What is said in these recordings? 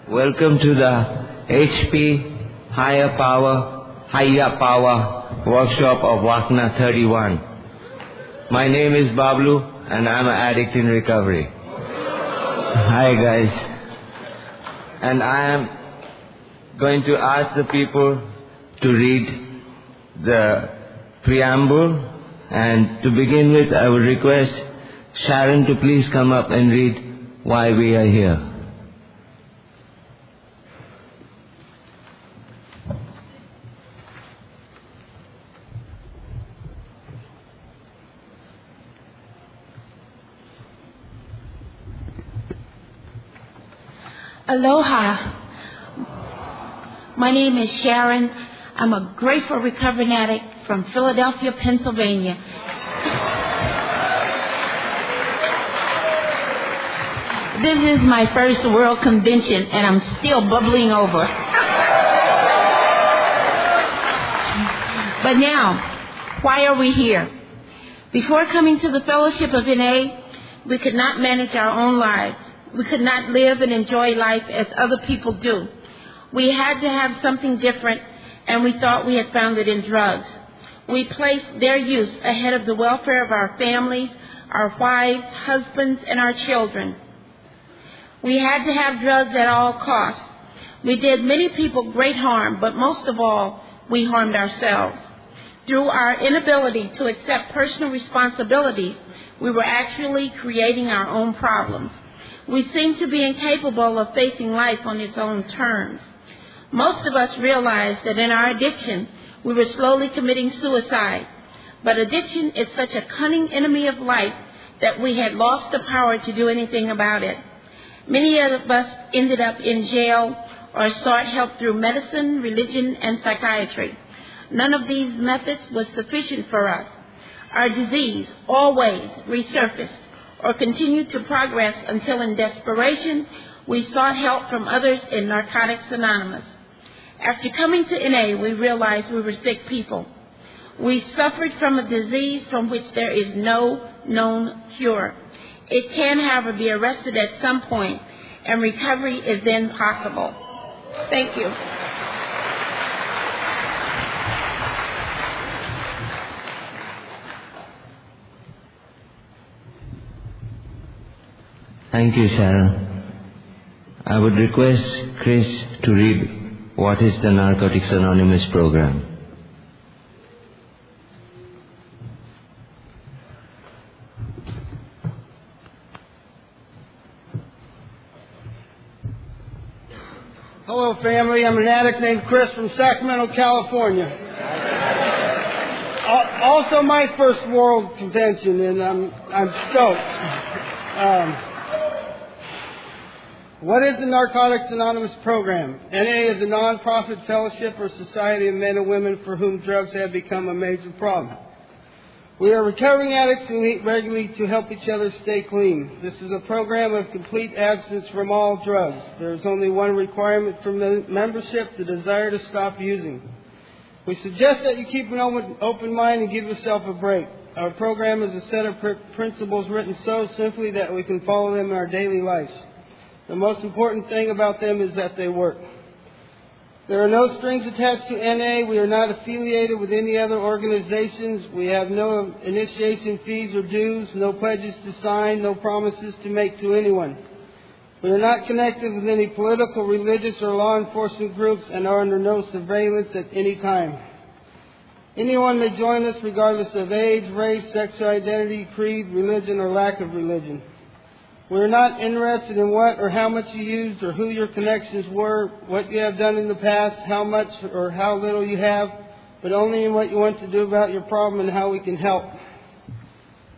Welcome to the HP Higher Power workshop of Wakna 31. My name is Bablu and I'm an addict in recovery. Hi guys. And I am going to ask the people to read the preamble, and to begin with I would request Sharon to please come up and read why we are here. Aloha. My name is Sharon. I'm a grateful recovering addict from Philadelphia, Pennsylvania. This is my first world convention and I'm still bubbling over. But now, why are we here? Before coming to the Fellowship of NA, we could not manage our own lives. We could not live and enjoy life as other people do. We had to have something different, and we thought we had found it in drugs. We placed their use ahead of the welfare of our families, our wives, husbands, and our children. We had to have drugs at all costs. We did many people great harm, but most of all, we harmed ourselves. Through our inability to accept personal responsibilities, we were actually creating our own problems. We seemed to be incapable of facing life on its own terms. Most of us realized that in our addiction, we were slowly committing suicide. But addiction is such a cunning enemy of life that we had lost the power to do anything about it. Many of us ended up in jail or sought help through medicine, religion, and psychiatry. None of these methods was sufficient for us. Our disease always resurfaced or continued to progress until in desperation we sought help from others in Narcotics Anonymous. After coming to NA, we realized we were sick people. We suffered from a disease from which there is no known cure. It can, however, be arrested at some point, and recovery is then possible. Thank you. Thank you, Sharon. I would request Chris to read what is the Narcotics Anonymous program. Hello, family. I'm an addict named Chris from Sacramento, California. Also, my first world convention, and I'm stoked. What is the Narcotics Anonymous program? NA is a non-profit fellowship or society of men and women for whom drugs have become a major problem. We are recovering addicts who meet regularly to help each other stay clean. This is a program of complete abstinence from all drugs. There is only one requirement for membership, the desire to stop using. We suggest that you keep an open mind and give yourself a break. Our program is a set of principles written so simply that we can follow them in our daily lives. The most important thing about them is that they work. There are no strings attached to NA. We are not affiliated with any other organizations. We have no initiation fees or dues, no pledges to sign, no promises to make to anyone. We are not connected with any political, religious, or law enforcement groups and are under no surveillance at any time. Anyone may join us regardless of age, race, sexual identity, creed, religion, or lack of religion. We are not interested in what or how much you used or who your connections were, what you have done in the past, how much or how little you have, but only in what you want to do about your problem and how we can help.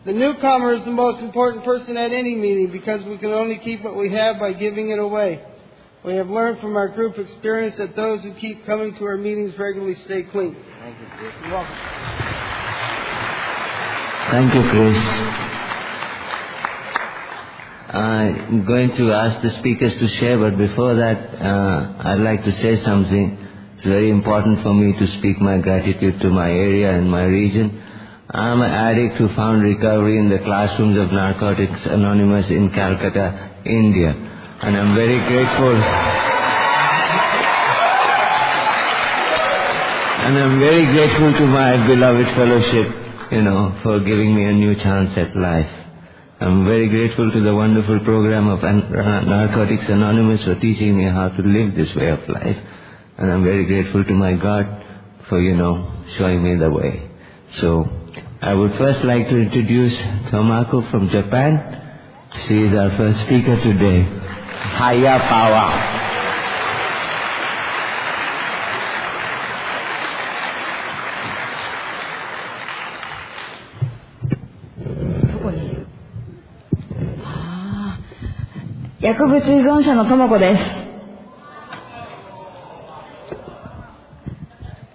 The newcomer is the most important person at any meeting because we can only keep what we have by giving it away. We have learned from our group experience that those who keep coming to our meetings regularly stay clean. Thank you, Chris. You're welcome. Thank you, Chris. I'm going to ask the speakers to share, but before that, I'd like to say something. It's very important for me to speak my gratitude to my area and my region. I'm an addict who found recovery in the classrooms of Narcotics Anonymous in Calcutta, India. And I'm very grateful. And I'm very grateful to my beloved fellowship, for giving me a new chance at life. I'm very grateful to the wonderful program of Narcotics Anonymous for teaching me how to live this way of life. And I'm very grateful to my God for, showing me the way. So, I would first like to introduce Tomoko from Japan. She is our first speaker today. Higher power.薬物依存者のともこで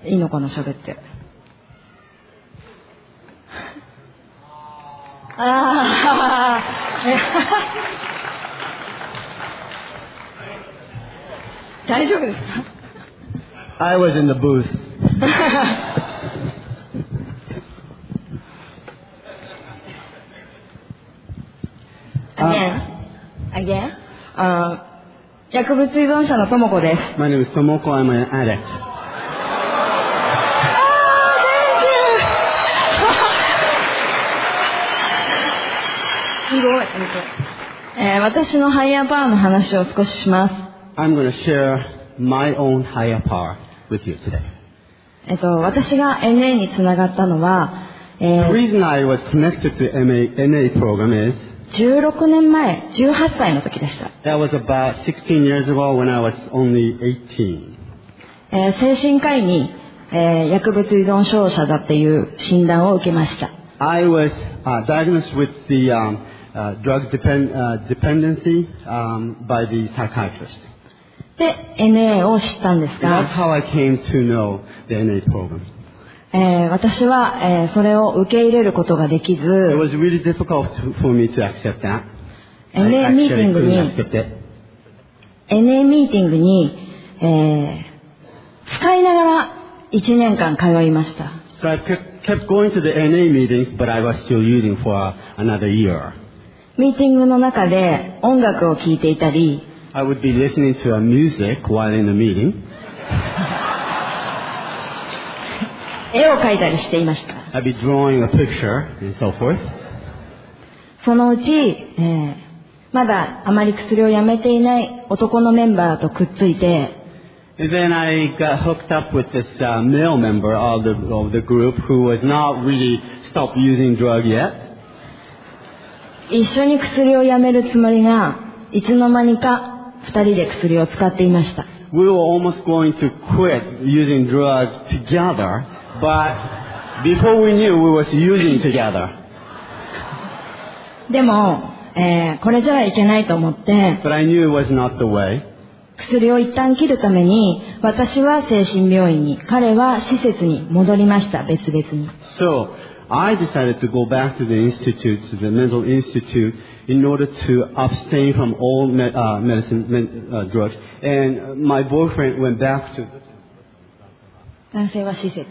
す。いいのかな、喋って。大丈夫ですか？ I was in the booth. Again? 薬物依存者のともこです。My name is Tomoko. I'm an addict. Thank you. 私のハイヤーパワーの話を少しします。I'm going to share my own higher power with you today. 私が NA につながったのは、The reason I was connected to NA program is 16年前、18歳の時でした。that was about 16 years ago when I was only 18. 精神科医に、薬物依存症者だっていう診断を受けました。I was diagnosed with the drug dependency by the psychiatrist. で、NA を知ったんです And that's が、how I came to know the NA program. 私は、それを受け入れることができず、 It was really difficult for me to accept that. NA ミーティングに、NA ミーティングに、使いながら1年間通いました。So I kept going to the NA meetings, but I was still using for another year. ミーティングの中で音楽を聴いていたり、I would be listening to music while in the meeting. 絵を描いたりしていました。I'd be drawing a picture and so forth. そのうち、まだあまり薬をやめていない男のメンバーとくっついて、And then I got hooked up with this male member of the group who was not really stopped using drug yet. 一緒に薬をやめるつもりが、いつの間にか2人で薬を使っていました。We were almost going to quit using drugs together, but before we knew, we were using together. でも、これじゃいけないと思って、 But I knew it was not the way. 薬を一旦切るために、私は精神病院に、彼は施設に戻りました、別々に。So I decided to go back to the institute, to the mental institute, in order to abstain from all drugs. And my boyfriend went back to. 男性は施設。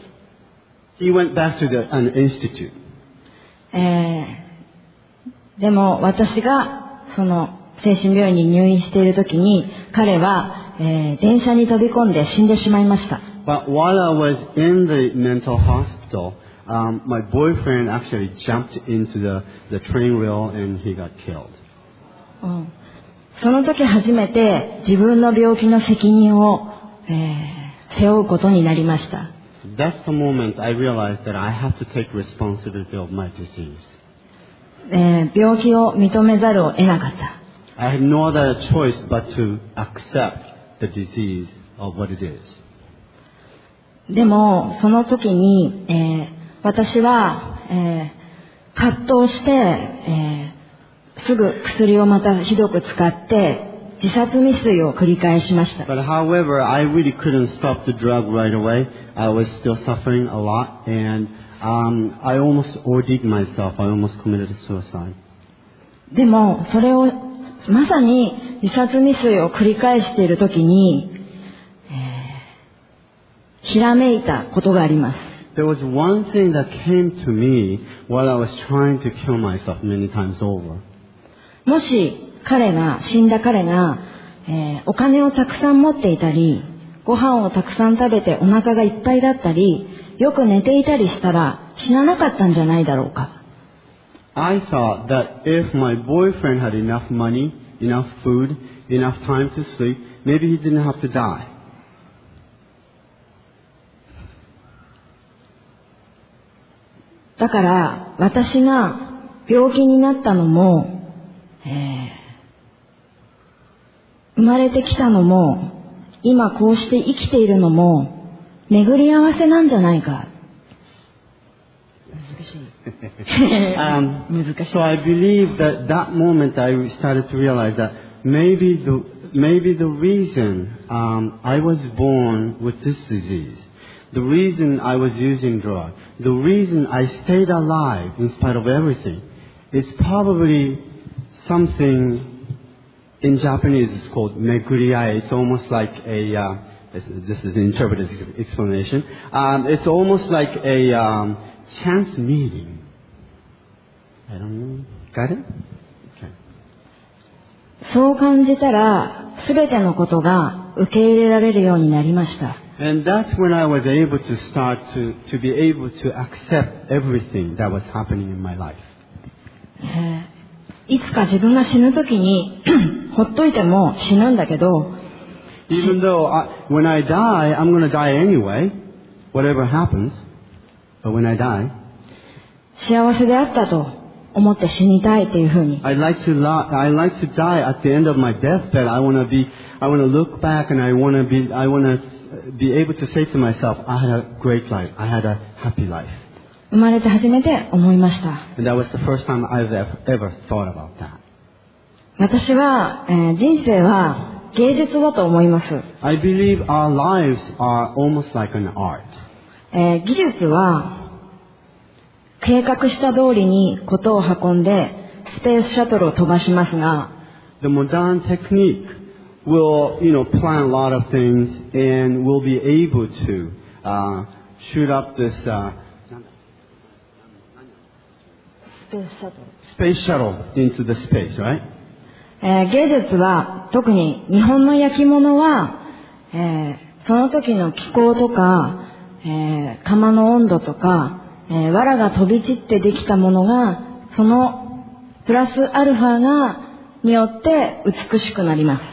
He went back to an institute. でも私がその精神病院に入院している時に彼は、電車に飛び込んで死んでしまいました。But while I was in the mental hospital, my boyfriend actually jumped into the train rail and he got killed. その時初めて自分の病気の責任を、背負うことになりました。That's the moment I realized that I have to take responsibility of my disease. 病気を認めざるを得なかった。I had no other choice but to accept the disease of what it is. でもその時に、私は、葛藤して、すぐ薬をまたひどく使って自殺未遂を繰り返しました。But however, I really couldn't stop the drug right away. I was still suffering a lot, and I almost OD'd myself. I almost committed suicide. でもそれをまさに自殺未遂を繰り返している時に、ひらめいたことがあります。There was one thing that came to me while I was trying to kill myself many times over. もし死んだ彼がお金をたくさん持っていたり、ご飯をたくさん食べてお腹がいっぱいだったり、よく寝ていたりしたら死ななかったんじゃないだろうか。I thought that if my boyfriend had enough money, enough food, enough time to sleep, maybe he didn't have to die. だから私が病気になったのも、生まれてきたのも、今こうして生きているのも巡り合わせなんじゃないか。So I believe that that moment I started to realize that maybe the reason I was born with this disease, the reason I was using drugs, the reason I stayed alive in spite of everything, is probably something in Japanese it's called meguriai. It's almost like a this is an interpretive explanation. It's almost like a chance meeting. I don't know. Got it? Okay. そう感じたら、すべてのことが受け入れられるようになりました。And that's when I was able to start to be able to accept everything that was happening in my life. いつか自分が死ぬときにほっといても死ぬんだけど、Even though when I die, I'm going to die anyway, whatever happens. But when I die, 幸せであったと思って死にたいっていうふうに。I like to die at the end of my deathbed. I want to look back and I want to be able to say to myself, I had a great life. I had a happy life. 生まれて初めて思いました。And that was the first time I've ever thought about that. 私は、人生は芸術だと思います。I believe our lives are almost like an art. 技術は計画した通りにことを運んでスペースシャトルを飛ばしますが、 The modern technique will, plan a lot of things and will be able to shoot up this space shuttle into the space, right? 芸術は特に日本の焼き物は、その時の気候とか、窯の温度とか、藁が飛び散ってできたものがそのプラスアルファによって美しくなります。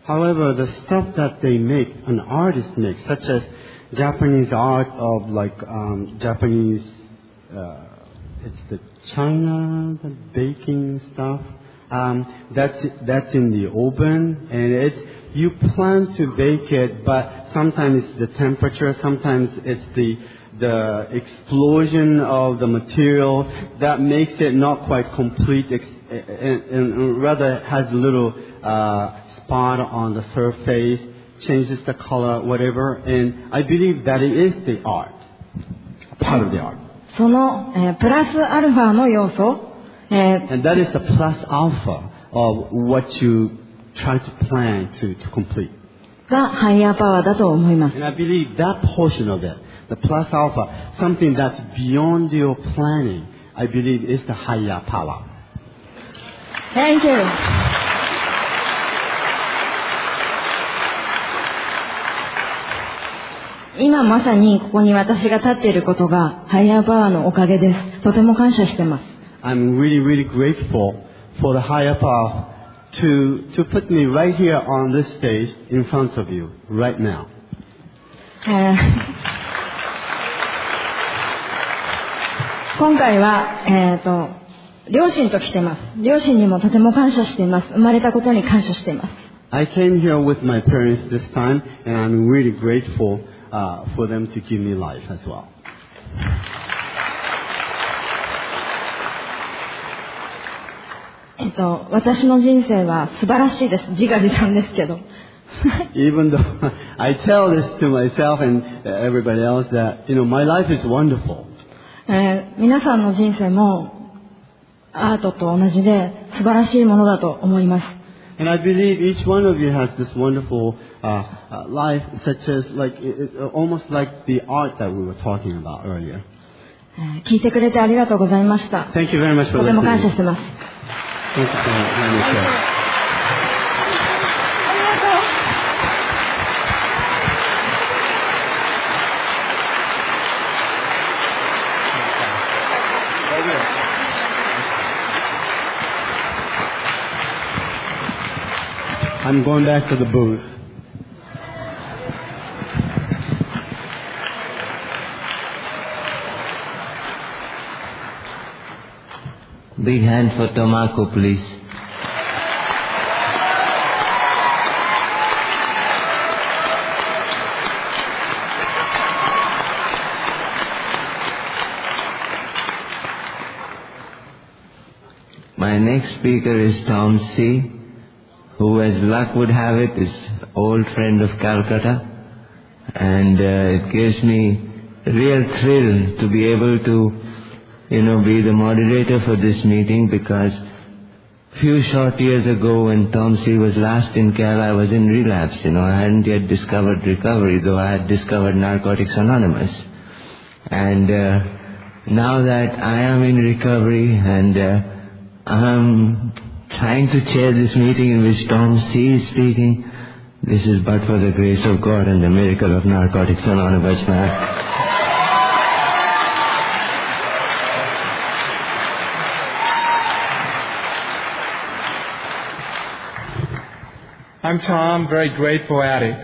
However, the stuff that they make, an artist makes, such as Japanese art of Japanese, it's the China, the baking stuff. That's in the oven, and you plan to bake it, but sometimes it's the temperature, sometimes it's the explosion of the material that makes it not quite complete, and rather has a little spot on the surface, changes the color, whatever. And I believe that it is the art, part of the art. その、プラスアルファの要素、and that is the plus alpha of what you try to plan to complete. がハイヤーパワーだと思います。 And I believe that portion of it, the plus alpha, something that's beyond your planning, I believe is the higher power. Thank you. 今まさにここに私が立っていることがハイヤーパワーのおかげです。とても感謝してます。I'm really, really grateful for the higher power to put me right here on this stage in front of you right now. 今回は、両親と来てます。両親にもとても感謝しています。生まれたことに感謝しています。I came here with my parents this time, and I'm really grateful for them to give me life as well. 私の人生は素晴らしいです。自画自賛ですけど。Even though I tell this to myself and everybody else that, my life is wonderful. 皆さんの人生もアートと同じで素晴らしいものだと思います。And I believe each one of you has this wonderful life, such as it's almost like the art that we were talking about earlier. 聞いてくれてありがとうございました。Thank you very much for listening. とても感謝してます。Thank you for letting me share. I'm going back to the booth. Big hand for Tomoko, please. My next speaker is Tom C., who, as luck would have it, is an old friend of Calcutta. And it gives me a real thrill to be able to be the moderator for this meeting, because few short years ago when Tom C. was last in Cal, I was in relapse. I hadn't yet discovered recovery, though I had discovered Narcotics Anonymous. And now that I am in recovery and I'm trying to chair this meeting in which Tom C. is speaking, this is but for the grace of God and the miracle of Narcotics Anonymous, man. I'm Tom, very grateful addict.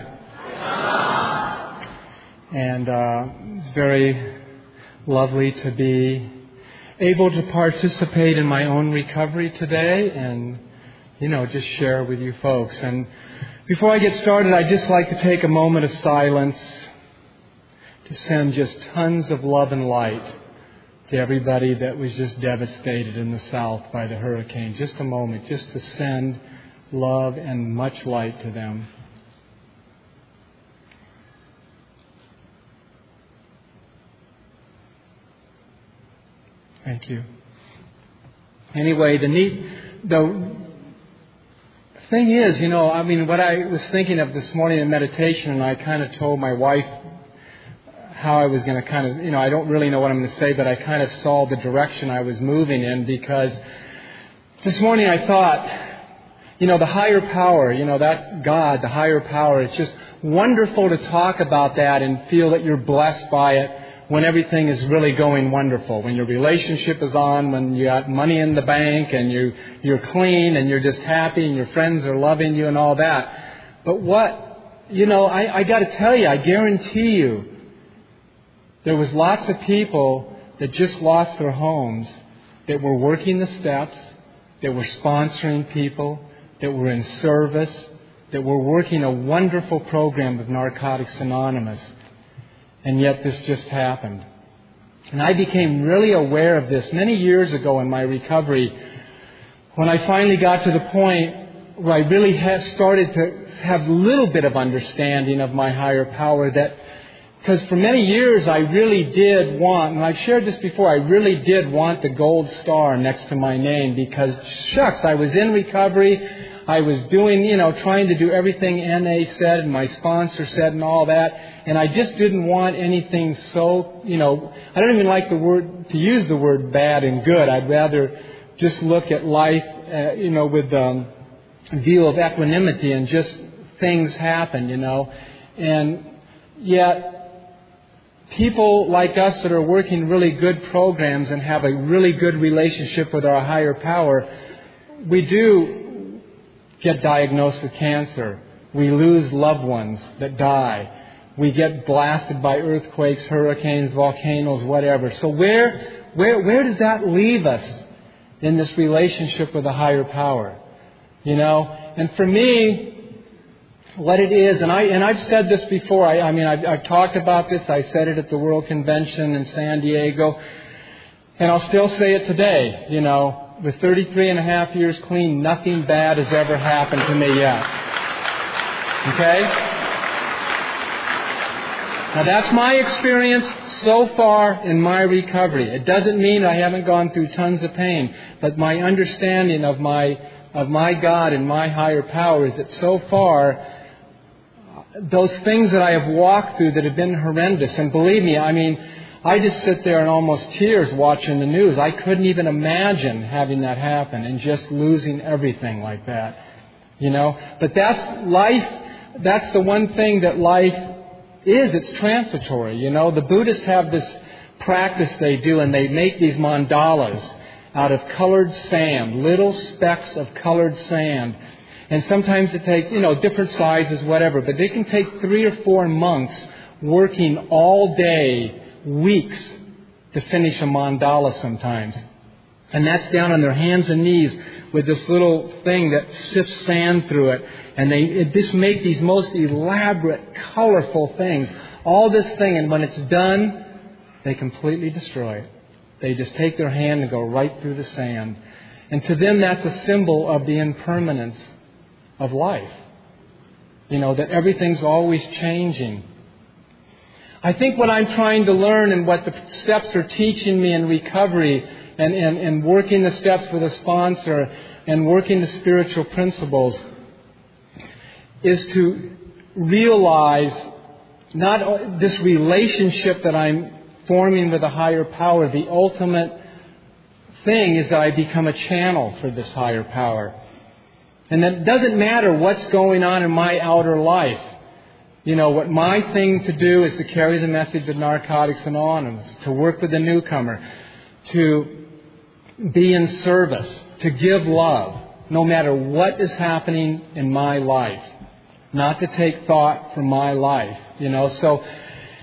And it's very lovely to be able to participate in my own recovery today and, just share with you folks. And before I get started, I'd just like to take a moment of silence to send just tons of love and light to everybody that was just devastated in the South by the hurricane. Just a moment, just to send love and much light to them. Thank you. Anyway, the thing is, what I was thinking of this morning in meditation, and I kind of told my wife how I was going to I don't really know what I'm going to say, but I kind of saw the direction I was moving in, because this morning I thought, the higher power, that's God, the higher power. It's just wonderful to talk about that and feel that you're blessed by it when everything is really going wonderful. When your relationship is on, when you got money in the bank and you're clean and you're just happy and your friends are loving you and all that. But I got to tell you, I guarantee you, there was lots of people that just lost their homes, that were working the steps, that were sponsoring people, that were in service, that were working a wonderful program with Narcotics Anonymous. And yet this just happened. And I became really aware of this many years ago in my recovery, when I finally got to the point where I really started to have a little bit of understanding of my higher power. Because for many years I really did want, and I've shared this before, I really did want the gold star next to my name, because shucks, I was in recovery. I was doing, trying to do everything NA said and my sponsor said and all that. And I just didn't want anything so, I don't even like to use the word bad and good. I'd rather just look at life, with a view of equanimity, and just things happen, And yet, people like us that are working really good programs and have a really good relationship with our higher power, we do get diagnosed with cancer. We lose loved ones that die. We get blasted by earthquakes, hurricanes, volcanoes, whatever. So where does that leave us in this relationship with a higher power? And for me, what it is, and I've said this before. I've talked about this. I said it at the World Convention in San Diego, and I'll still say it today. With 33 and a half years clean, nothing bad has ever happened to me yet. Okay? Now that's my experience so far in my recovery. It doesn't mean I haven't gone through tons of pain, but my understanding of my God and my higher power is that so far, those things that I have walked through that have been horrendous, and believe me, I just sit there in almost tears watching the news. I couldn't even imagine having that happen and just losing everything like that. But that's life. That's the one thing that life is. It's transitory. The Buddhists have this practice they do, and they make these mandalas out of colored sand, little specks of colored sand. And sometimes it takes, different sizes, whatever. But they can take 3 or 4 monks working all day, weeks, to finish a mandala sometimes. And that's down on their hands and knees with this little thing that sifts sand through it. And they just make these most elaborate, colorful things. All this thing, and when it's done, they completely destroy it. They just take their hand and go right through the sand. And to them, that's a symbol of the impermanence of life. That everything's always changing. I think what I'm trying to learn and what the steps are teaching me in recovery and working the steps with a sponsor and working the spiritual principles is to realize not this relationship that I'm forming with a higher power. The ultimate thing is that I become a channel for this higher power. And that it doesn't matter what's going on in my outer life. What my thing to do is to carry the message of Narcotics Anonymous, to work with the newcomer, to be in service, to give love, no matter what is happening in my life. Not to take thought for my life, So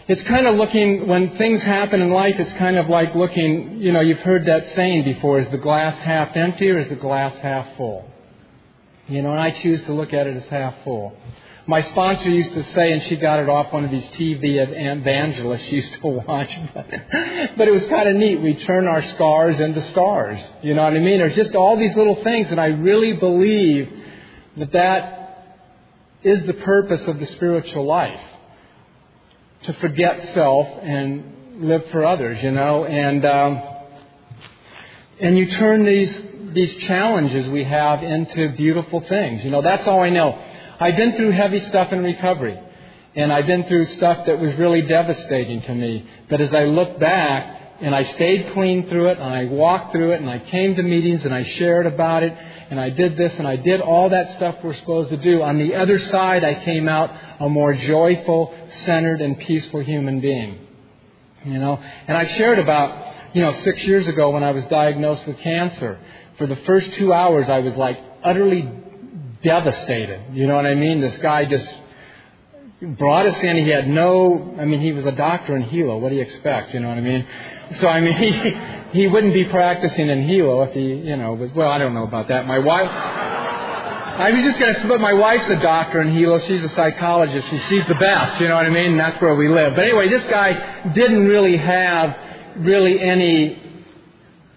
it's kind of looking, when things happen in life, it's kind of like looking, you've heard that saying before, is the glass half empty or is the glass half full? And I choose to look at it as half full. My sponsor used to say, and she got it off one of these TV evangelists she used to watch, but it was kind of neat. We turn our scars into stars. You know what I mean? There's just all these little things, and I really believe that is the purpose of the spiritual life. To forget self and live for others, and you turn these challenges we have into beautiful things. That's all I know. I've been through heavy stuff in recovery, and I've been through stuff that was really devastating to me. But as I look back, and I stayed clean through it, and I walked through it, and I came to meetings, and I shared about it, and I did this, and I did all that stuff we're supposed to do. On the other side, I came out a more joyful, centered, and peaceful human being. And I shared about, 6 years ago when I was diagnosed with cancer. For the first 2 hours, I was like utterly devastated. You know what I mean? This guy just brought us in. He had he was a doctor in Hilo. What do you expect? You know what I mean? So, he wouldn't be practicing in Hilo if he, was, well, I don't know about that. My wife, I was just going to say, but my wife's a doctor in Hilo. She's a psychologist. She's the best, you know what I mean? And that's where we live. But anyway, this guy didn't really have any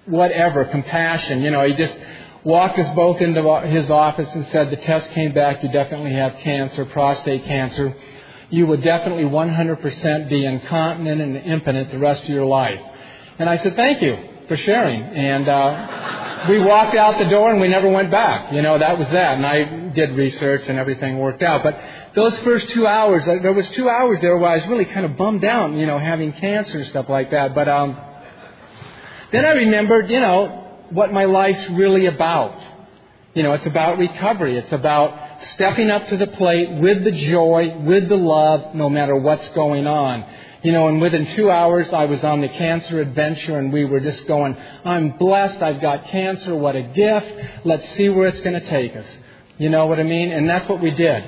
compassion. He just walked us both into his office and said, the test came back, you definitely have cancer, prostate cancer. You would definitely 100% be incontinent and impotent the rest of your life. And I said, thank you for sharing. And we walked out the door and we never went back. That was that. And I did research and everything worked out. But those first 2 hours, there was 2 hours there where I was really kind of bummed out, having cancer and stuff like that. But then I remembered, what my life's really about. It's about recovery. It's about stepping up to the plate with the joy, with the love, no matter what's going on. And within 2 hours, I was on the cancer adventure, and we were just going, I'm blessed, I've got cancer, what a gift, let's see where it's going to take us. You know what I mean? And that's what we did.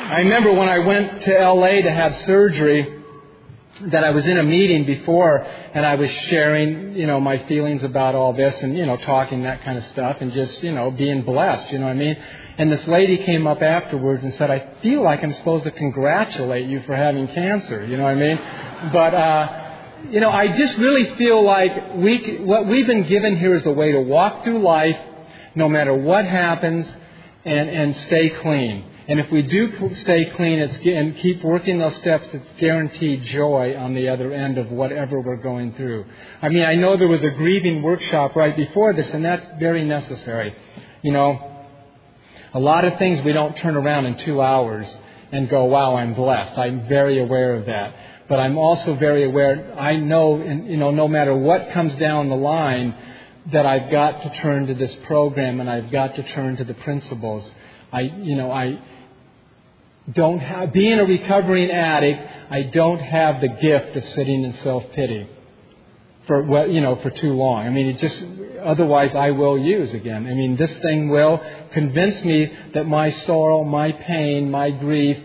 I remember when I went to L.A. to have surgery, that I was in a meeting before, and I was sharing, my feelings about all this and, talking that kind of stuff and just, being blessed, you know what I mean? And this lady came up afterwards and said, I feel like I'm supposed to congratulate you for having cancer, you know what I mean? But, I just really feel like what we've been given here is a way to walk through life, no matter what happens, and stay clean. And if we do stay clean and keep working those steps, it's guaranteed joy on the other end of whatever we're going through. I know there was a grieving workshop right before this, and that's very necessary. A lot of things we don't turn around in 2 hours and go, wow, I'm blessed. I'm very aware of that. But I'm also very aware, I know, no matter what comes down the line, that I've got to turn to this program and I've got to turn to the principles. Being a recovering addict, I don't have the gift of sitting in self-pity. for too long. I mean, it just, otherwise I will use again. I mean, this thing will convince me that my sorrow, my pain, my grief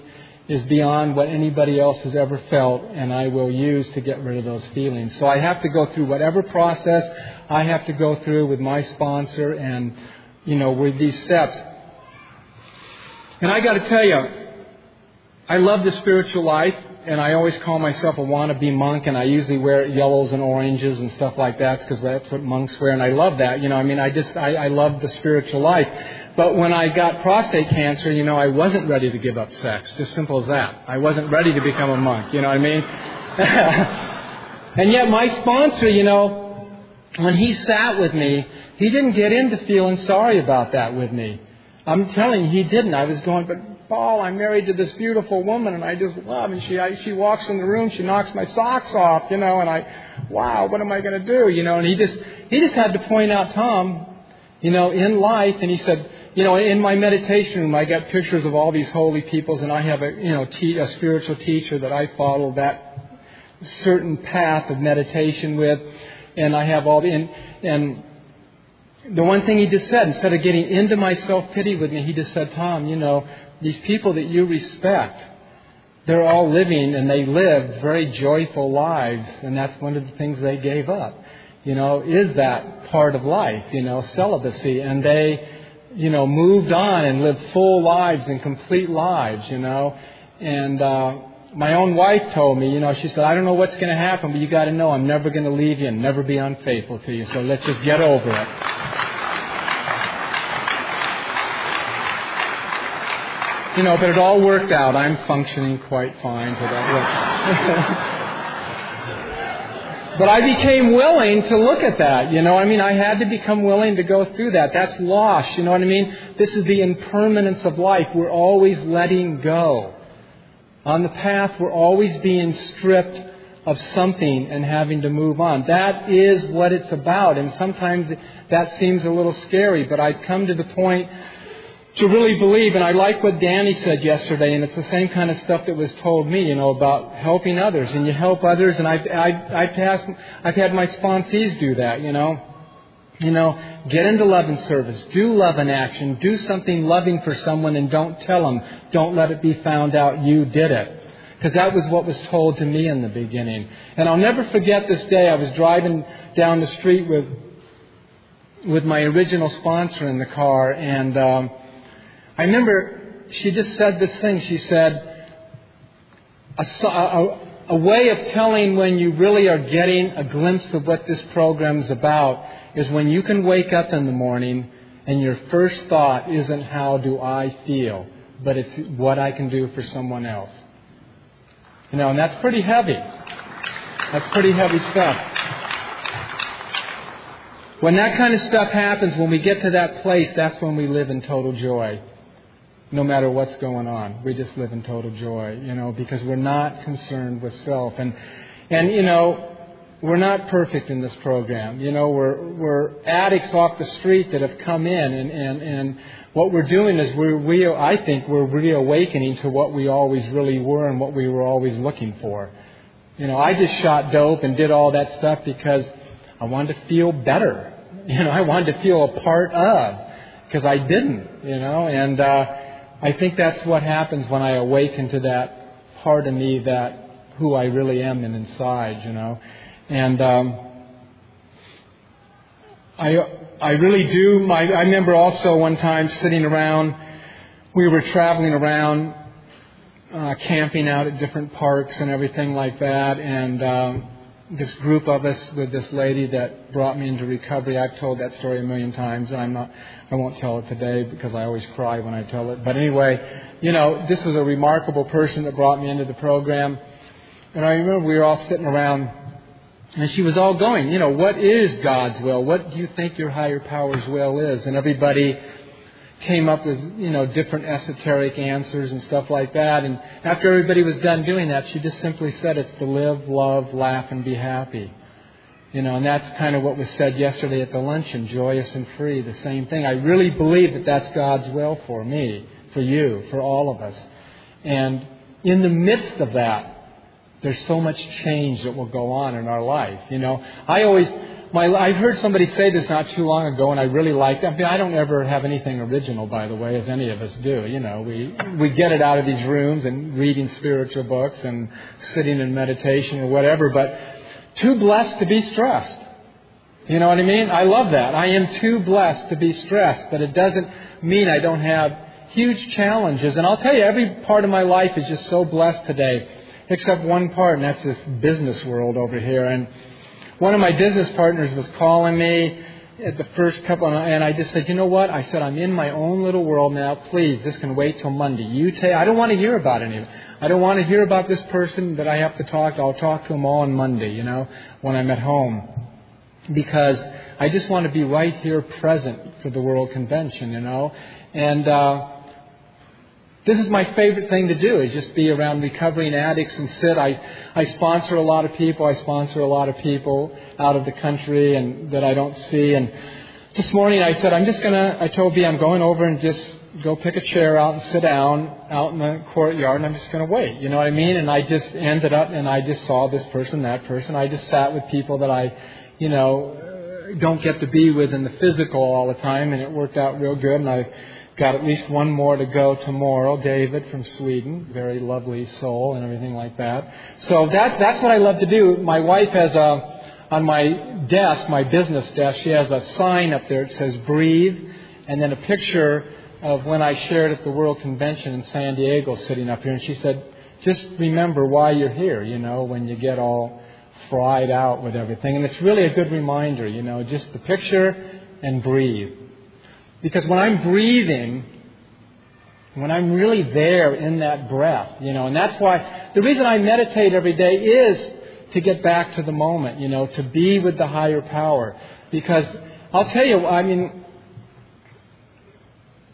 is beyond what anybody else has ever felt, and I will use to get rid of those feelings. So I have to go through whatever process I have to go through with my sponsor and, with these steps. And I got to tell you, I love the spiritual life, and I always call myself a wannabe monk, and I usually wear yellows and oranges and stuff like that because that's what monks wear, and I love that. I love the spiritual life. But when I got prostate cancer, I wasn't ready to give up sex. Just simple as that. I wasn't ready to become a monk, you know what I mean? And yet my sponsor, when he sat with me, he didn't get into feeling sorry about that with me. I'm telling you, he didn't. I was going, but Paul, I'm married to this beautiful woman, and I just love, and she walks in the room, she knocks my socks off, and wow, what am I going to do, and he just had to point out, Tom, in life, and he said, in my meditation room, I got pictures of all these holy peoples, and I have a spiritual teacher that I follow that certain path of meditation with, and I have all and the one thing he just said, instead of getting into my self-pity with me, he just said, Tom, these people that you respect, they're all living, and they live very joyful lives, and that's one of the things they gave up, is that part of life, celibacy, and they, moved on and lived full lives and complete lives, and my own wife told me, she said, I don't know what's going to happen, but you got to know I'm never going to leave you and never be unfaithful to you, so let's just get over it. But it all worked out. I'm functioning quite fine to that. But I became willing to look at that, I had to become willing to go through that. That's loss, This is the impermanence of life. We're always letting go. On the path, we're always being stripped of something and having to move on. That is what it's about. And sometimes that seems a little scary, but I've come to the point to really believe, and I like what Danny said yesterday, and it's the same kind of stuff that was told me, about helping others, and you help others, and I've had my sponsees do that, get into love and service, do love and action, do something loving for someone, and don't tell them, don't let it be found out you did it, because that was what was told to me in the beginning. And I'll never forget this day. I was driving down the street with my original sponsor in the car, and I remember she just said this thing. She said, a way of telling when you really are getting a glimpse of what this program's about is when you can wake up in the morning and your first thought isn't how do I feel, but it's what I can do for someone else. And that's pretty heavy. That's pretty heavy stuff. When that kind of stuff happens, when we get to that place, that's when we live in total joy. No matter what's going on, we just live in total joy, because we're not concerned with self. And we're not perfect in this program. We're addicts off the street that have come in, and what we're doing is I think we're reawakening to what we always really were and what we were always looking for. I just shot dope and did all that stuff because I wanted to feel better. I wanted to feel a part of, because I didn't, and I think that's what happens when I awaken to that part of me, that who I really am inside, And I really do. I remember also one time sitting around, we were traveling around, camping out at different parks and everything like that, and this group of us with this lady that brought me into recovery. I've told that story a million times. I won't tell it today because I always cry when I tell it. But anyway, this was a remarkable person that brought me into the program. And I remember we were all sitting around, and she was all going, what is God's will? What do you think your higher power's will is? And everybody came up with, different esoteric answers and stuff like that. And after everybody was done doing that, she just simply said it's to live, love, laugh, and be happy. And that's kind of what was said yesterday at the luncheon, joyous and free, the same thing. I really believe that that's God's will for me, for you, for all of us. And in the midst of that, there's so much change that will go on in our life. You know, I've heard somebody say this not too long ago, and I really liked it. I mean, I don't ever have anything original, by the way, as any of us do. You know, we get it out of these rooms and reading spiritual books and sitting in meditation or whatever, but too blessed to be stressed. You know what I mean? I love that. I am too blessed to be stressed, but it doesn't mean I don't have huge challenges. And I'll tell you, every part of my life is just so blessed today, except one part, and that's this business world over here. And one of my business partners was calling me at the first couple, and I just said, you know what? I said, I'm in my own little world now. Please, this can wait till Monday. I don't want to hear about any of it. I don't want to hear about this person that I have to talk to. I'll talk to them all on Monday, you know, when I'm at home. Because I just want to be right here present for the World Convention, you know. And this is my favorite thing to do, is just be around recovering addicts and sit. I sponsor a lot of people. I sponsor a lot of people out of the country and that I don't see. And this morning I said, I told B, I'm going over and just go pick a chair out and sit down out in the courtyard, and I'm just going to wait. You know what I mean? And I just ended up, and I just saw this person, that person. I just sat with people that I, you know, don't get to be with in the physical all the time, and it worked out real good. And I got at least one more to go tomorrow. David from Sweden, very lovely soul and everything like that. So that's what I love to do. My wife has on my desk, my business desk, she has a sign up there that says "Breathe," and then a picture of when I shared at the World Convention in San Diego, sitting up here. And she said, "Just remember why you're here. You know, when you get all fried out with everything." And it's really a good reminder. You know, just the picture and breathe. Because when I'm breathing, when I'm really there in that breath, you know, and that's why the reason I meditate every day is to get back to the moment, you know, to be with the higher power. Because I'll tell you, I mean,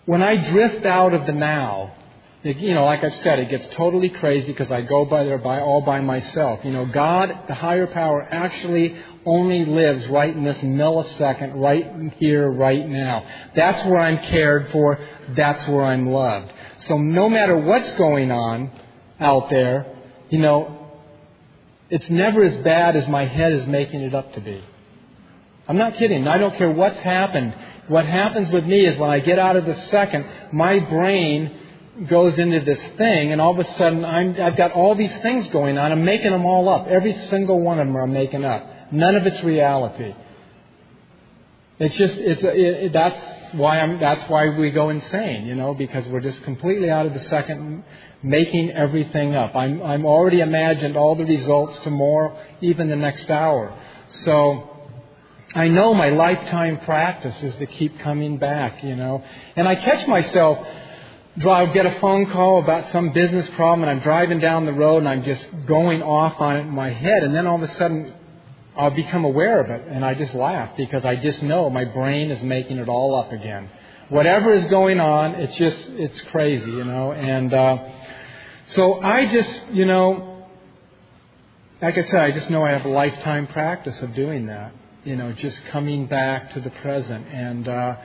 when I drift out of the now, you know, like I said, it gets totally crazy because I go all by myself. You know, God, the higher power, actually only lives right in this millisecond, right here, right now. That's where I'm cared for. That's where I'm loved. So no matter what's going on out there, you know, it's never as bad as my head is making it up to be. I'm not kidding. I don't care what's happened. What happens with me is when I get out of the second, my brain goes into this thing, and all of a sudden I've got all these things going on. I'm making them all up. Every single one of them I'm making up. None of it's reality. It's just that's why we go insane, you know, because we're just completely out of the second, making everything up. I'm already imagined all the results tomorrow, even the next hour. So I know my lifetime practice is to keep coming back, you know, and I catch myself. I'll get a phone call about some business problem, and I'm driving down the road, and I'm just going off on it in my head, and then all of a sudden I'll become aware of it, and I just laugh because I just know my brain is making it all up again. Whatever is going on, it's crazy, you know. And so I just, you know, like I said, I just know I have a lifetime practice of doing that, you know, just coming back to the present. And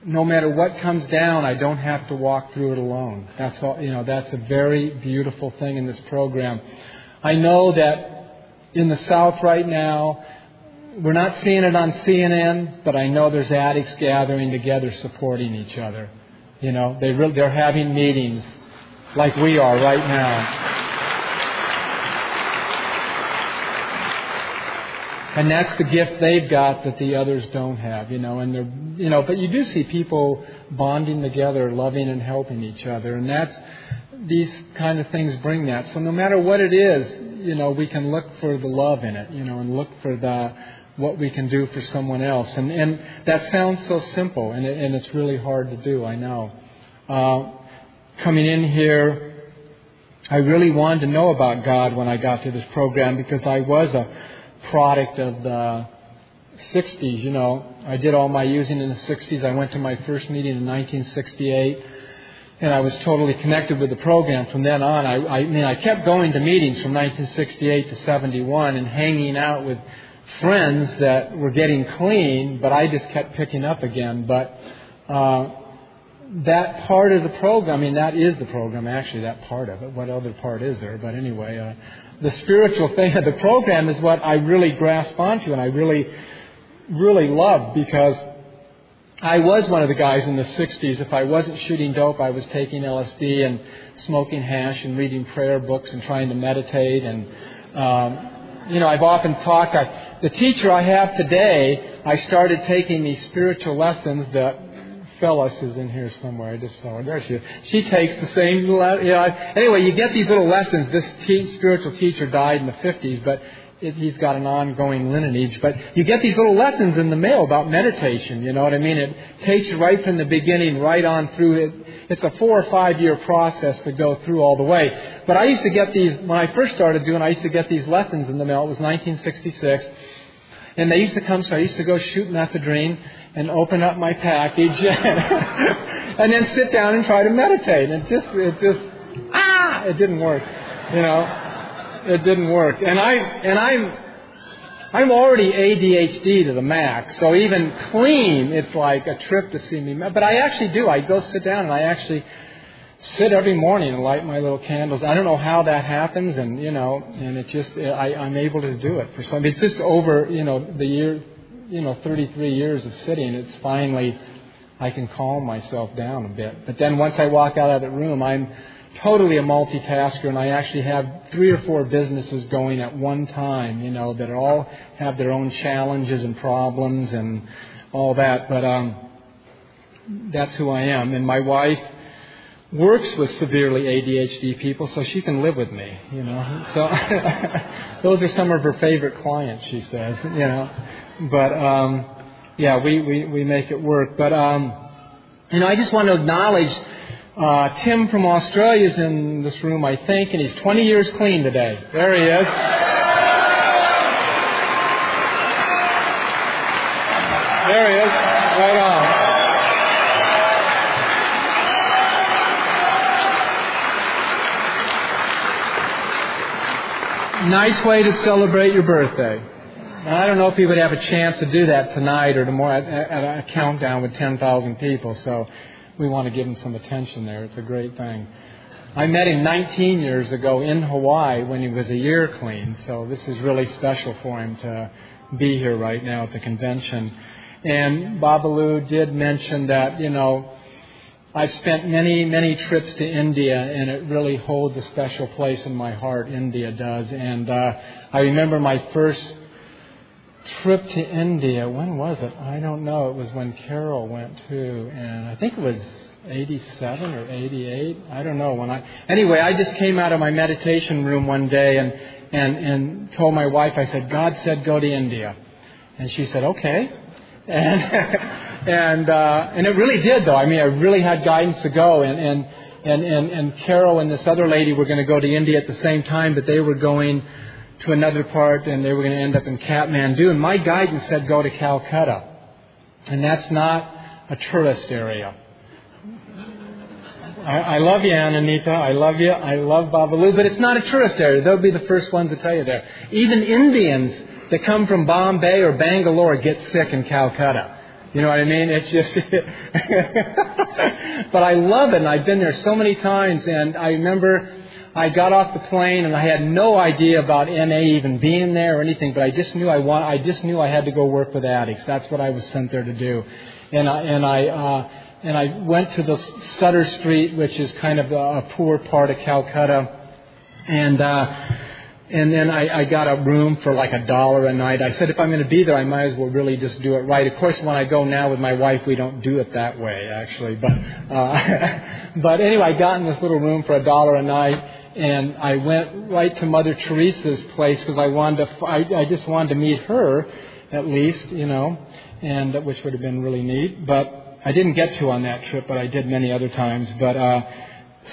no matter what comes down, I don't have to walk through it alone. That's all, you know, that's a very beautiful thing in this program. I know that in the South right now, we're not seeing it on CNN, but I know there's addicts gathering together supporting each other. You know, they're having meetings like we are right now. And that's the gift they've got that the others don't have, you know. And they're, you know, but you do see people bonding together, loving and helping each other, and these kind of things bring that. So no matter what it is, you know, we can look for the love in it, you know, and look for what we can do for someone else. And that sounds so simple, and it's really hard to do. I know. Coming in here, I really wanted to know about God when I got to this program because I was a product of the 60s, you know. I did all my using in the 60s. I went to my first meeting in 1968, and I was totally connected with the program from then on. I mean, I kept going to meetings from 1968 to 71 and hanging out with friends that were getting clean, but I just kept picking up again. But that part of the program, I mean, that is the program, actually, that part of it. What other part is there? But anyway, the spiritual thing of the program is what I really grasp onto and I really, really love, because I was one of the guys in the 60s. If I wasn't shooting dope, I was taking LSD and smoking hash and reading prayer books and trying to meditate. And, I've often talked, the teacher I have today, I started taking these spiritual lessons that Phyllis is in here somewhere. I just saw her. There she is. She takes the same, anyway, you get these little lessons. This spiritual teacher died in the 50s, but he's got an ongoing lineage. But you get these little lessons in the mail about meditation, you know what I mean? It takes you right from the beginning, right on through it. It's a 4 or 5 year process to go through all the way. But I used to get these, when I first started doing, I used to get these lessons in the mail. It was 1966. And they used to come, so I used to go shoot methadone and open up my package and then sit down and try to meditate. And it didn't work, It didn't work. And I'm already ADHD to the max, so even clean, it's like a trip to see me. But I actually do. I go sit down and I actually sit every morning and light my little candles. I don't know how that happens, and and it just I'm able to do it for some. It's just over the year, 33 years of sitting. It's finally I can calm myself down a bit. But then once I walk out of the room, I'm totally a multitasker, and I actually have 3 or 4 businesses going at one time, that all have their own challenges and problems and all that. But that's who I am. And my wife works with severely ADHD people, so she can live with me, So those are some of her favorite clients, she says, But we make it work. But I just want to acknowledge Tim from Australia is in this room, I think, and he's 20 years clean today. There he is. There he is. Right on. Nice way to celebrate your birthday. Now, I don't know if he would have a chance to do that tonight or tomorrow at a countdown with 10,000 people, so we want to give him some attention there. It's a great thing. I met him 19 years ago in Hawaii when he was a year clean, so this is really special for him to be here right now at the convention. And Babalu did mention that, I've spent many, many trips to India, and it really holds a special place in my heart. India does. And I remember my first trip to India. When was it? I don't know. It was when Carol went too, and I think it was 87 or 88. I don't know. Anyway, I just came out of my meditation room one day and told my wife, I said, God said go to India. And she said, okay. And it really did, though. I mean, I really had guidance to go. And Carol and this other lady were going to go to India at the same time, but they were going to another part, and they were going to end up in Kathmandu. And my guidance said go to Calcutta. And that's not a tourist area. I love you, Ananita. I love you. I love Babalu. But it's not a tourist area. They'll be the first ones to tell you there. Even Indians that come from Bombay or Bangalore get sick in Calcutta. You know what I mean? It's just... But I love it, and I've been there so many times. And I remember I got off the plane, and I had no idea about NA even being there or anything, but I just knew I had to go work with addicts. That's what I was sent there to do. And I went to the Sutter Street, which is kind of a poor part of Calcutta, and then I got a room for like $1 a night. I said, if I'm going to be there, I might as well really just do it right. Of course, when I go now with my wife, we don't do it that way, actually. But anyway, I got in this little room for $1 a night, and I went right to Mother Teresa's place because I just wanted to meet her, at least, and which would have been really neat. But I didn't get to on that trip, but I did many other times. But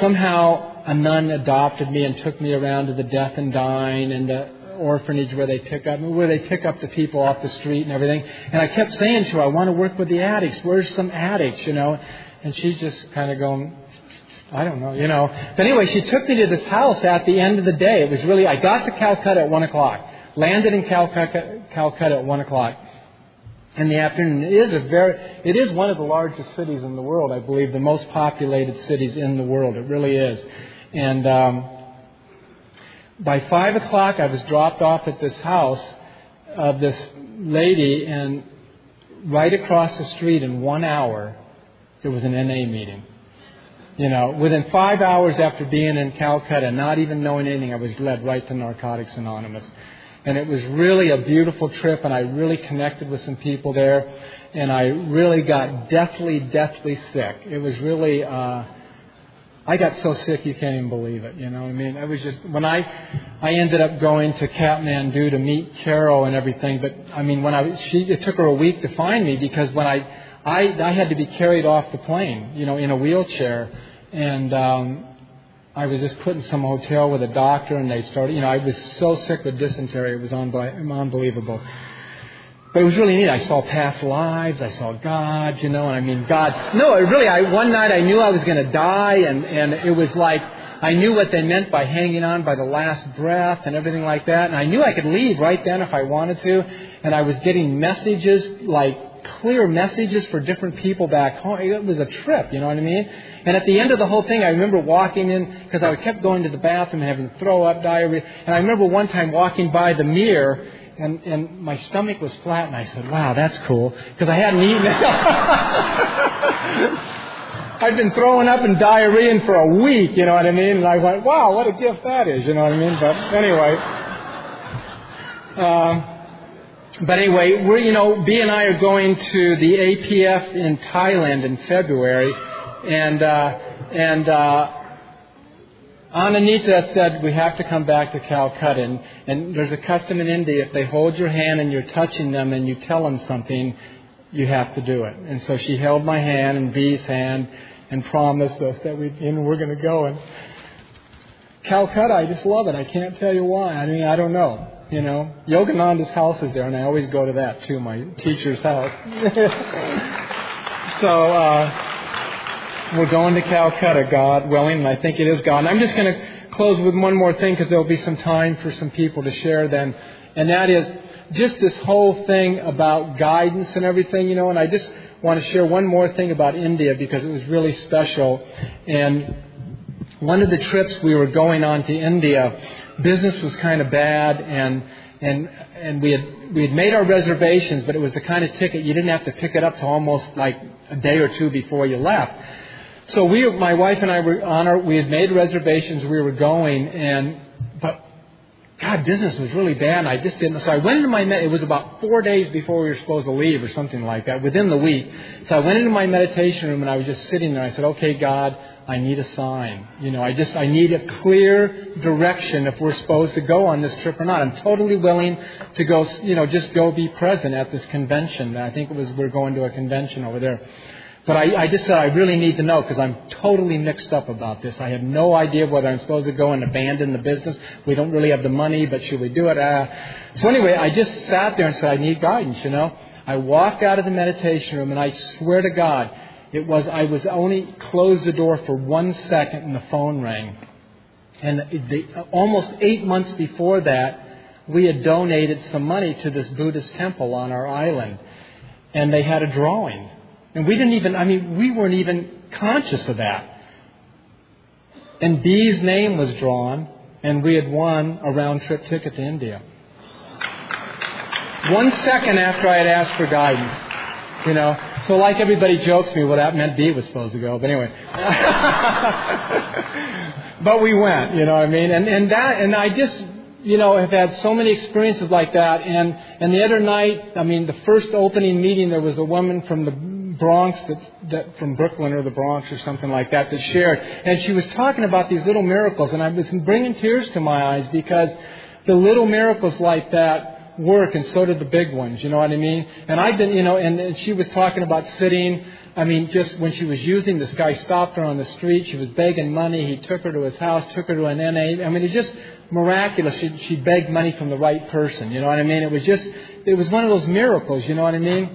somehow a nun adopted me and took me around to the deaf and dying and the orphanage where they pick up the people off the street and everything. And I kept saying to her, I want to work with the addicts. Where's some addicts, And she just kind of going, I don't know, But anyway, she took me to this house at the end of the day. It was really, I got to Calcutta at 1 o'clock. Landed in Calcutta at 1 o'clock. in the afternoon. It is one of the largest cities in the world, I believe, the most populated cities in the world. It really is. And by 5 o'clock, I was dropped off at this house of this lady, and right across the street in 1 hour, there was an NA meeting. Within 5 hours after being in Calcutta, not even knowing anything, I was led right to Narcotics Anonymous. And it was really a beautiful trip, and I really connected with some people there, and I really got deathly sick. It was really, I got so sick you can't even believe it, you know what I mean? It was just, when I ended up going to Kathmandu to meet Carol and everything, but I mean, it took her a week to find me, because when I had to be carried off the plane, in a wheelchair, and I was just put in some hotel with a doctor, and they started, I was so sick with dysentery, it was unbelievable. But it was really neat. I saw past lives, I saw God, and I mean, one night I knew I was going to die, and it was like, I knew what they meant by hanging on by the last breath and everything like that, and I knew I could leave right then if I wanted to, and I was getting messages, like clear messages for different people back home. It was a trip, you know what I mean? And at the end of the whole thing, I remember walking in, because I kept going to the bathroom and having throw up, diarrhea, and I remember one time walking by the mirror, and my stomach was flat, and I said, wow, that's cool, because I hadn't eaten it. I'd been throwing up and diarrhea for a week, you know what I mean? And I went, wow, what a gift that is, you know what I mean? But anyway, B and I are going to the APF in Thailand in February, and Ananita said we have to come back to Calcutta, and there's a custom in India, if they hold your hand and you're touching them and you tell them something, you have to do it. And so she held my hand and V's hand and promised us that we're going to go. And Calcutta, I just love it. I can't tell you why. I mean, I don't know. Yogananda's house is there, and I always go to that too, my teacher's house. So we're going to Calcutta, God willing, and I think it is God. And I'm just going to close with one more thing, because there will be some time for some people to share then. And that is just this whole thing about guidance and everything, and I just want to share one more thing about India, because it was really special. And one of the trips we were going on to India, business was kind of bad, and we had made our reservations, but it was the kind of ticket you didn't have to pick it up till almost like a day or two before you left. So my wife and I we had made reservations, we were going, but God, business was really bad, and I just didn't. So I went into it was about 4 days before we were supposed to leave or something like that, within the week. So I went into my meditation room, and I was just sitting there. I said, okay, God, I need a sign. I need a clear direction if we're supposed to go on this trip or not. I'm totally willing to go, just go be present at this convention. I think we're going to a convention over there. But I just said, I really need to know, because I'm totally mixed up about this. I have no idea whether I'm supposed to go and abandon the business. We don't really have the money, but should we do it? So anyway, I just sat there and said, I need guidance, I walked out of the meditation room, and I swear to God, I was only closed the door for 1 second, and the phone rang. And almost 8 months before that, we had donated some money to this Buddhist temple on our island. And they had a drawing. And we weren't even conscious of that. And B's name was drawn, and we had won a round-trip ticket to India. 1 second after I had asked for guidance, So like everybody jokes me, well, that meant B was supposed to go. But anyway. But we went, you know what I mean? And I just, have had so many experiences like that. And the other night, the first opening meeting, there was a woman from the Bronx, from Brooklyn or the Bronx or something like that shared. And she was talking about these little miracles. And I was bringing tears to my eyes, because the little miracles like that work, and so did the big ones, you know what I mean? And I've been, and she was talking about sitting, just when she was using, this guy stopped her on the street, she was begging money, he took her to his house, took her to an NA, it's just miraculous, she begged money from the right person, you know what I mean? It was one of those miracles, you know what I mean?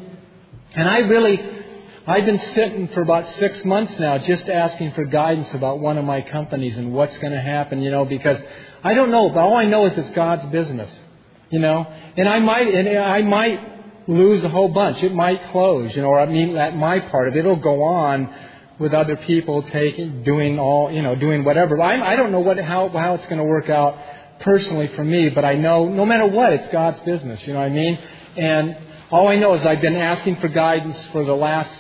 And I've been sitting for about 6 months now, just asking for guidance about one of my companies and what's going to happen, because I don't know, but all I know is it's God's business. And I might lose a whole bunch. It might close, or I mean, at my part of it, it'll go on with other people doing whatever. I don't know how it's going to work out personally for me, but I know no matter what, it's God's business. You know what I mean? And all I know is I've been asking for guidance for the last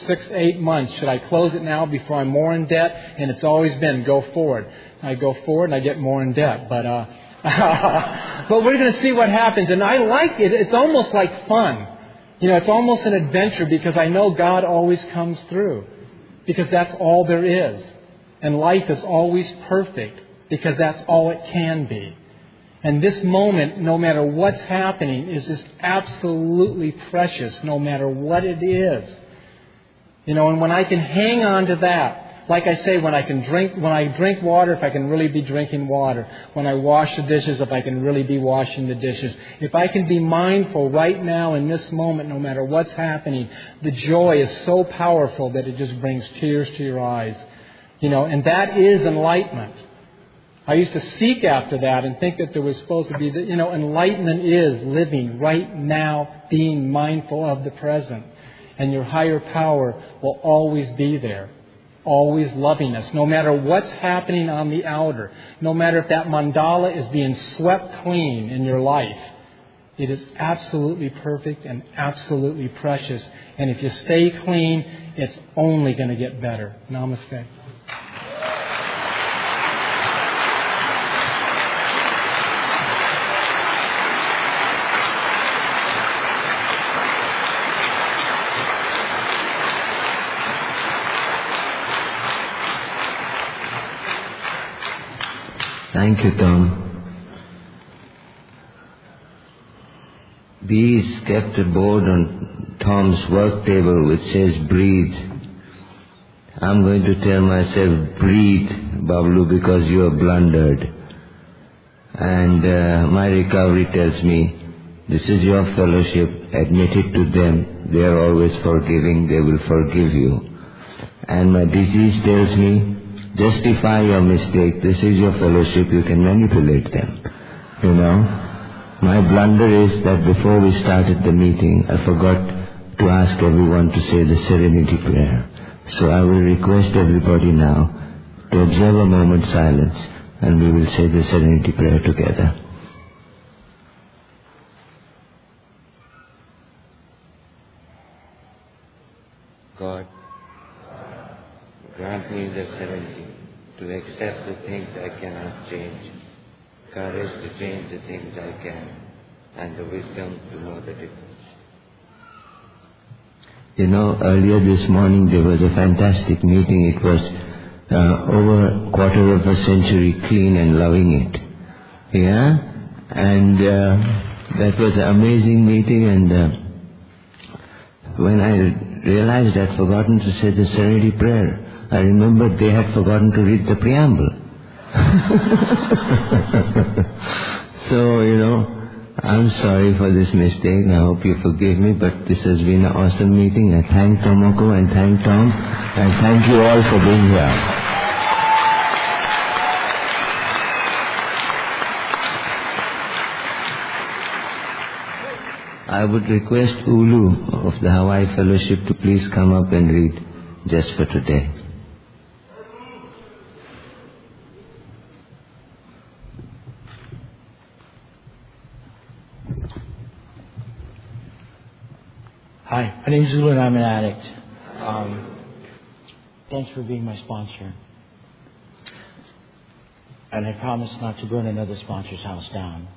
6-8 months. Should I close it now before I'm more in debt? And it's always been go forward. I go forward and I get more in debt. But but we're going to see what happens. And I like it. It's almost like fun. It's almost an adventure because I know God always comes through. Because that's all there is. And life is always perfect because that's all it can be. And this moment, no matter what's happening, is just absolutely precious, no matter what it is. And when I can hang on to that, like I say, when I drink water, if I can really be drinking water. When I wash the dishes, if I can really be washing the dishes. If I can be mindful right now in this moment, no matter what's happening, the joy is so powerful that it just brings tears to your eyes. And that is enlightenment. I used to seek after that and think that there was supposed to be, enlightenment is living right now, being mindful of the present. And your higher power will always be there, always loving us, no matter what's happening on the outer, no matter if that mandala is being swept clean in your life. It is absolutely perfect and absolutely precious. And if you stay clean, it's only going to get better. Namaste. Thank you, Tom. Bees kept a board on Tom's work table which says breathe. I'm going to tell myself breathe, Bablu, because you have blundered. And my recovery tells me, this is your fellowship, admit it to them, they are always forgiving, they will forgive you. And my disease tells me, justify your mistake. This is your fellowship. You can manipulate them. My blunder is that before we started the meeting, I forgot to ask everyone to say the serenity prayer. So I will request everybody now to observe a moment's silence and we will say the serenity prayer together. God, grant me the serenity to accept the things I cannot change, courage to change the things I can, and the wisdom to know the difference. Earlier this morning there was a fantastic meeting. It was over a quarter of a century clean and loving it. Yeah? And that was an amazing meeting, and when I realized I'd forgotten to say the serenity prayer, I remembered they had forgotten to read the preamble. So, I'm sorry for this mistake. I hope you forgive me, but this has been an awesome meeting. I thank Tomoko and thank Tom, and thank you all for being here. I would request Ulu of the Hawaii Fellowship to please come up and read Just for Today. Hi, my name is Ulu and I'm an addict. Thanks for being my sponsor. And I promise not to burn another sponsor's house down.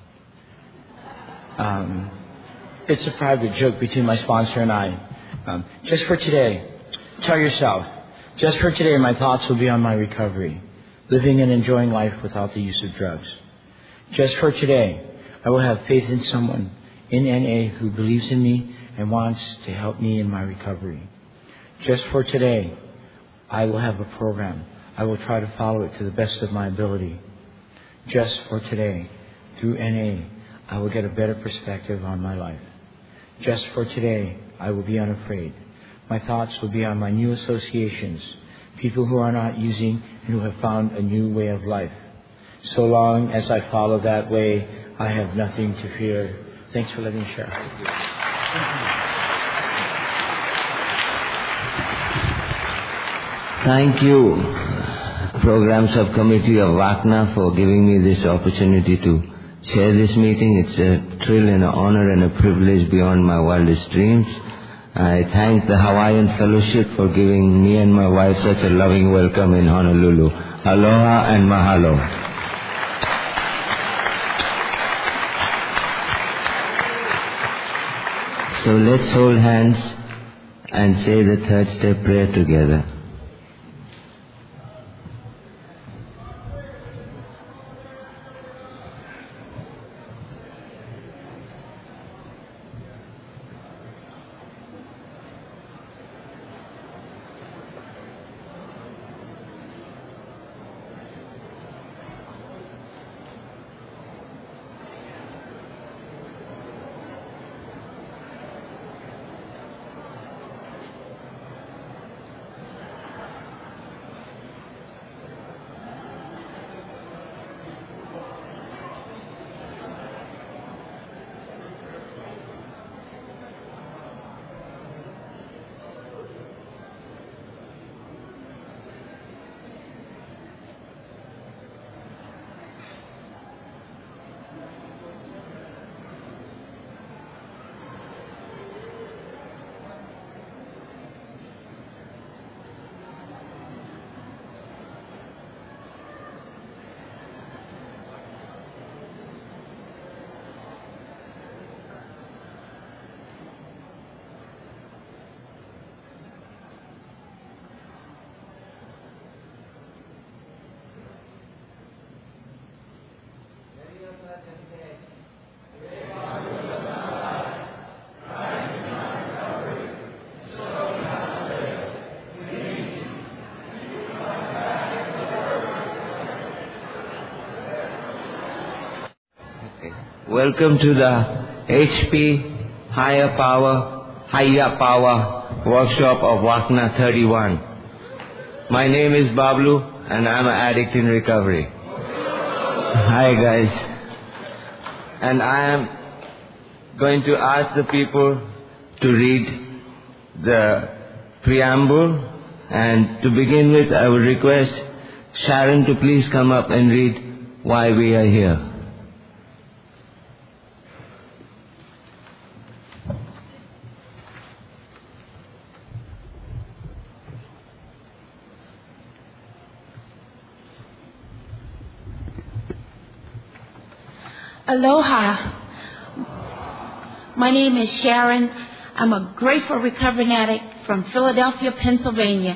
It's a private joke between my sponsor and I. Just for today, tell yourself, just for today my thoughts will be on my recovery, living and enjoying life without the use of drugs. Just for today, I will have faith in someone in NA who believes in me and wants to help me in my recovery. Just for today, I will have a program. I will try to follow it to the best of my ability. Just for today, through NA, I will get a better perspective on my life. Just for today, I will be unafraid. My thoughts will be on my new associations, people who are not using and who have found a new way of life. So long as I follow that way, I have nothing to fear. Thanks for letting me share. Thank you, Program Subcommittee of WACNA, for giving me this opportunity to chair this meeting. It's a thrill and an honor and a privilege beyond my wildest dreams. I thank the Hawaiian Fellowship for giving me and my wife such a loving welcome in Honolulu. Aloha and mahalo. So let's hold hands and say the third step prayer together. Welcome to the HP Higher Power workshop of WACNA 31. My name is Bablu and I'm an addict in recovery. Hi guys. And I am going to ask the people to read the preamble, and to begin with I would request Sharon to please come up and read why we are here. Aloha. My name is Sharon. I'm a grateful recovering addict from Philadelphia, Pennsylvania.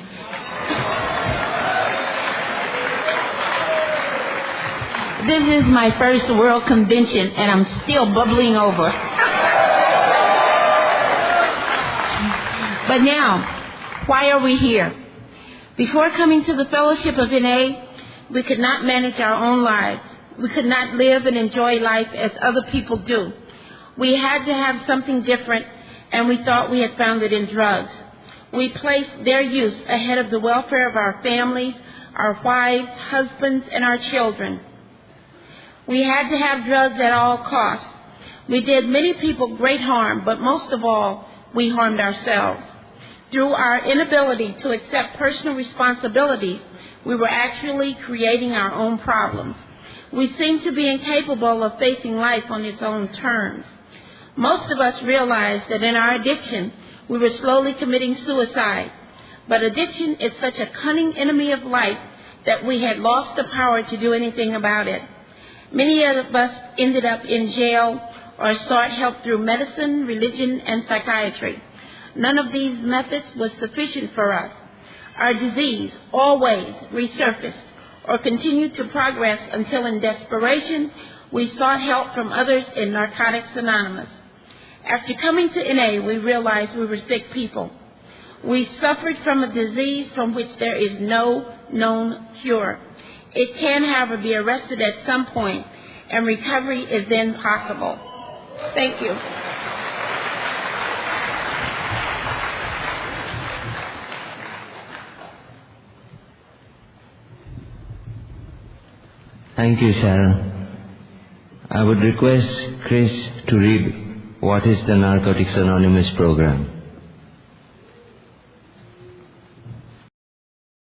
This is my first world convention and I'm still bubbling over. But now, why are we here? Before coming to the Fellowship of NA, we could not manage our own lives. We could not live and enjoy life as other people do. We had to have something different, and we thought we had found it in drugs. We placed their use ahead of the welfare of our families, our wives, husbands, and our children. We had to have drugs at all costs. We did many people great harm, but most of all, we harmed ourselves. Through our inability to accept personal responsibilities, we were actually creating our own problems. We seemed to be incapable of facing life on its own terms. Most of us realized that in our addiction, we were slowly committing suicide. But addiction is such a cunning enemy of life that we had lost the power to do anything about it. Many of us ended up in jail or sought help through medicine, religion, and psychiatry. None of these methods was sufficient for us. Our disease always resurfaced or continued to progress until in desperation we sought help from others in Narcotics Anonymous. After coming to NA, we realized we were sick people. We suffered from a disease from which there is no known cure. It can, however, be arrested at some point, and recovery is then possible. Thank you. Thank you, Sharon. I would request Chris to read What is the Narcotics Anonymous program?